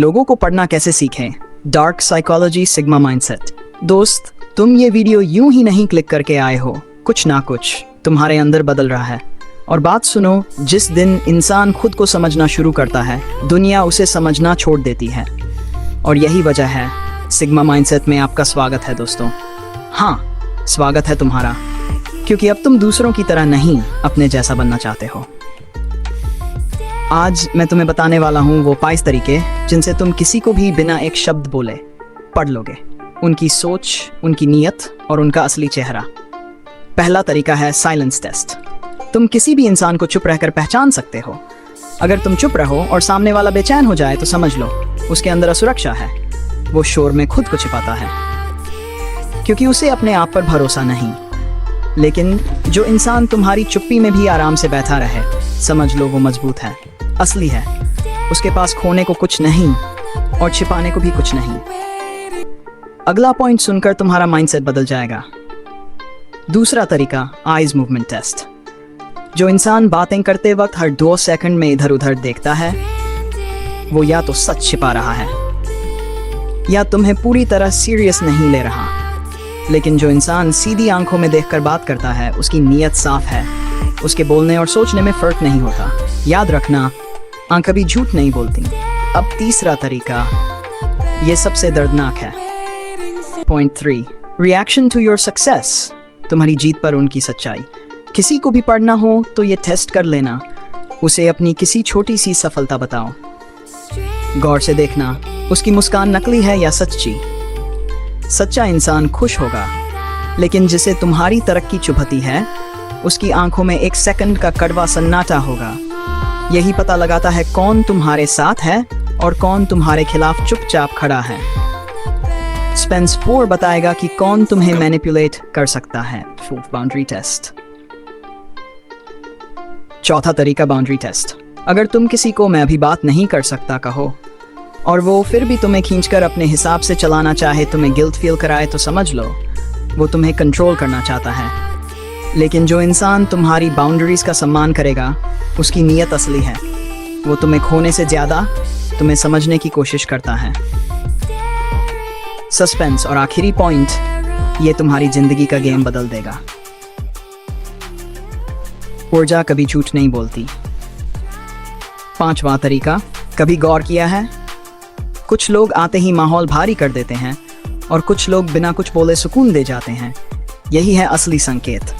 लोगों को पढ़ना कैसे सीखें? Dark psychology sigma mindset. दोस्त, तुम ये वीडियो यूं ही नहीं क्लिक करके आए हो। कुछ ना कुछ तुम्हारे अंदर बदल रहा है। और बात सुनो, जिस दिन इंसान खुद को समझना शुरू करता है, दुनिया उसे समझना छोड़ देती है। और यही वजह है सिग्मा माइंडसेट में आपका स्वागत है दोस्तों। हाँ, स्वागत है तुम्हारा, क्योंकि अब तुम दूसरों की तरह नहीं अपने जैसा बनना चाहते हो। आज मैं तुम्हें बताने वाला हूँ वो 5 तरीके जिनसे तुम किसी को भी बिना एक शब्द बोले पढ़ लोगे, उनकी सोच, उनकी नीयत और उनका असली चेहरा। पहला तरीका है साइलेंस टेस्ट। तुम किसी भी इंसान को चुप रहकर पहचान सकते हो। अगर तुम चुप रहो और सामने वाला बेचैन हो जाए तो समझ लो उसके अंदर असुरक्षा है। वो शोर में खुद को छिपाता है क्योंकि उसे अपने आप पर भरोसा नहीं। लेकिन जो इंसान तुम्हारी चुप्पी में भी आराम से बैठा रहे, समझ लो वो मजबूत है, असली है। उसके पास खोने को कुछ नहीं और छिपाने को भी कुछ नहीं। अगला पॉइंट सुनकर तुम्हारा माइंडसेट बदल जाएगा। दूसरा तरीका, आईज मूवमेंट टेस्ट। जो इंसान बातें करते वक्त हर 2 सेकंड में इधर उधर देखता है, वो या तो सच छिपा रहा है या तुम्हें पूरी तरह सीरियस नहीं ले रहा। लेकिन जो इंसान सीधी आंखों में देखकर बात करता है, उसकी नीयत साफ है। उसके बोलने और सोचने में फर्क नहीं होता। याद रखना, आंख कभी झूठ नहीं बोलती। अब तीसरा तरीका, ये सबसे दर्दनाक है। Point 3, reaction to your success. तुम्हारी जीत पर उनकी सच्चाई। किसी को भी पढ़ना हो तो ये टेस्ट कर लेना। उसे अपनी किसी छोटी सी सफलता बताओ। गौर से देखना, उसकी मुस्कान नकली है या सच्ची। सच्चा इंसान खुश होगा, लेकिन जिसे तुम्हारी तरक्की चुभती है, उसकी आंखों में 1 सेकंड का कड़वा सन्नाटा होगा। यही पता लगाता है कौन तुम्हारे साथ है और कौन तुम्हारे खिलाफ चुपचाप खड़ा है। स्पेंस 4 बताएगा कि कौन तुम्हें मैनिपुलेट कर सकता है। Boundary test. चौथा तरीका, बाउंड्री टेस्ट। अगर तुम किसी को मैं अभी बात नहीं कर सकता कहो और वो फिर भी तुम्हें खींचकर अपने हिसाब से चलाना चाहे, तुम्हें गिल्ट फील कराए, तो समझ लो वो तुम्हें कंट्रोल करना चाहता है। लेकिन जो इंसान तुम्हारी बाउंड्रीज का सम्मान करेगा, उसकी नीयत असली है। वो तुम्हें खोने से ज्यादा तुम्हें समझने की कोशिश करता है। सस्पेंस और आखिरी पॉइंट, ये तुम्हारी जिंदगी का गेम बदल देगा। ऊर्जा कभी झूठ नहीं बोलती। 5वां तरीका, कभी गौर किया है, कुछ लोग आते ही माहौल भारी कर देते हैं और कुछ लोग बिना कुछ बोले सुकून दे जाते हैं। यही है असली संकेत।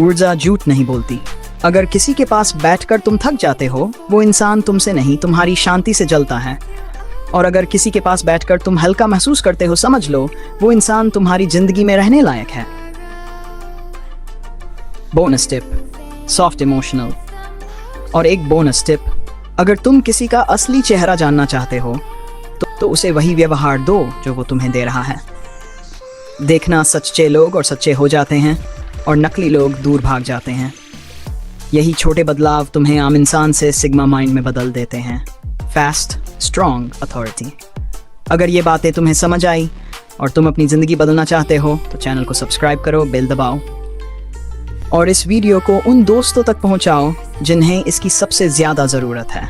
ऊर्जा झूठ नहीं बोलती। अगर किसी के पास बैठकर तुम थक जाते हो, वो इंसान तुमसे नहीं, तुम्हारी शांति से जलता है। और अगर किसी के पास बैठकर तुम हल्का महसूस करते हो, समझ लो वो इंसान तुम्हारी जिंदगी में रहने लायक है। Bonus tip, soft emotional. और एक बोनस टिप, अगर तुम किसी का असली चेहरा जानना चाहते हो तो उसे वही व्यवहार दो जो वो तुम्हें दे रहा है। देखना, सच्चे लोग और सच्चे हो जाते हैं और नकली लोग दूर भाग जाते हैं। यही छोटे बदलाव तुम्हें आम इंसान से सिग्मा माइंड में बदल देते हैं। Fast, strong authority. अगर ये बातें तुम्हें समझ आई और तुम अपनी ज़िंदगी बदलना चाहते हो तो चैनल को सब्सक्राइब करो, बेल दबाओ और इस वीडियो को उन दोस्तों तक पहुंचाओ जिन्हें इसकी सबसे ज़्यादा ज़रूरत है।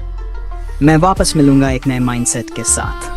मैं वापस मिलूंगा एक नए माइंडसेट के साथ।